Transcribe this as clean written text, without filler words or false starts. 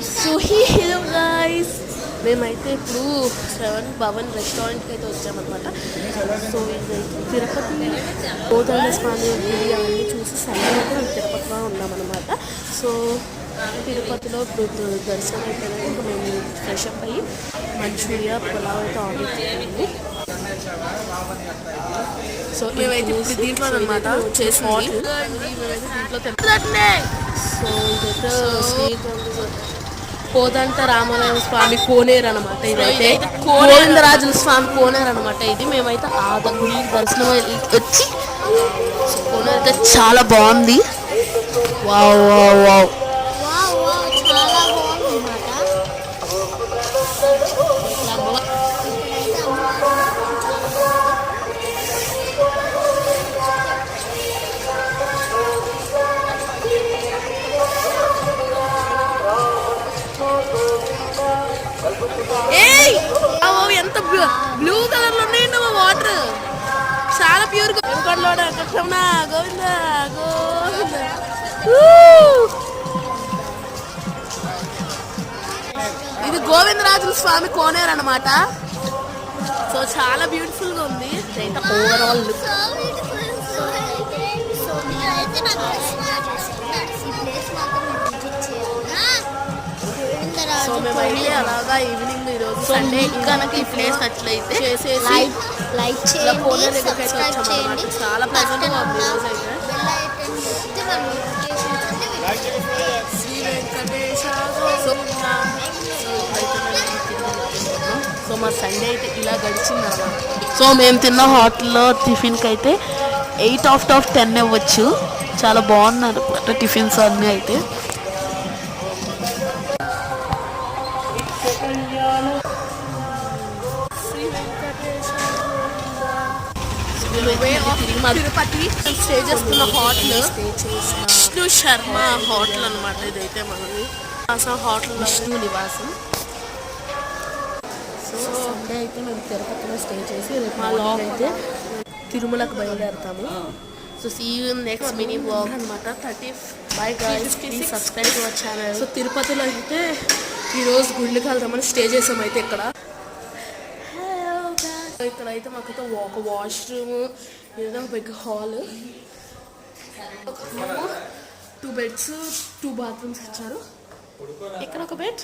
So hello guys, మేమైతే ఇప్పుడు శ్రవణ్ భవన్ రెస్టారెంట్కి అయితే వచ్చామన్నమాట. సో ఇదైతే తిరుపతి కోదండ స్వామి గుడి అవన్నీ చూసి సండే మేము తిరుపతిలో ఉన్నామన్నమాట. సో తిరుపతిలో ఇప్పుడు దర్శనం అయిపోయినాక ఇంకా మేము ఫ్రెష్ అప్ అయ్యి మంచూరియా పులావ్ అయితే ఆర్డర్ చేయాలి. సో మేమైతే ఇప్పుడు దీంట్లో అనమాట చేసి మేమైతే దీంట్లో తింటే సో ఇదైతే కోదంట రామాలయం స్వామి కోనేరు అనమాట. ఇదైతే గోవిందరాజుల స్వామి కోనేరు అనమాట. ఇది మేమైతే ఆ గుడి దర్శనం వచ్చి కోనేరు అయితే చాలా బాగుంది. వావ్ వావ్ వావ్ ఎంత బ్లూ కలర్ లో ఉన్నాయండి మా వాటర్, చాలా ప్యూర్ గా. గోవింద గోవింద. ఇది గోవిందరాజుల స్వామి కోనేరు అనమాట. సో చాలా బ్యూటిఫుల్ గా ఉంది. ఓవరాల్ లుక్ సో మేమైతే అలాగా ఈవినింగ్ ఈరోజు సండే కనుక ఈ ప్లేస్ నచ్చినట్లయితే చేసేసి కోనేరు దగ్గరికి అయితే వచ్చామన్నమాట. చాలా ప్లెజెంట్గా ఉంది ఈరోజు అయితే. శ్రీ వెంకటేశ. సో మా సండే అయితే ఇలా గడిచింది అన్నమాట. సో మేము తిన్న హోటల్లో టిఫిన్కి అయితే 8/10 ఇవ్వచ్చు. చాలా బాగుంది అనమాట టిఫిన్స్ అన్నీ అయితే. తిరుపతి స్టే చేస్తున్న హోటల్ విష్ణు శర్మ హోటల్ అనమాట. ఇదైతే మనది హోటల్ విష్ణు నివాసం. సో సండే అయితే మేము తిరుపతిలో స్టే చేసి రేపు మా లాగ్ అయితే తిరుమలకు బయలుదేరుతాము. So see you in next mini vlog అనమాట. 30 bye guys, please subscribe to our channel. So తిరుపతిలో అయితే ఈరోజు గుళ్ళకి వెళ్దామని స్టే చేసాము అయితే ఇక్కడ. ఇక్కడ అయితే మాకైతే ఒక వాష్రూమ్, ఏదో బిగ్ హాల్, 2 బెడ్స్, 2 బాత్రూమ్స్ ఇచ్చారు. ఇక్కడ ఒక బెడ్,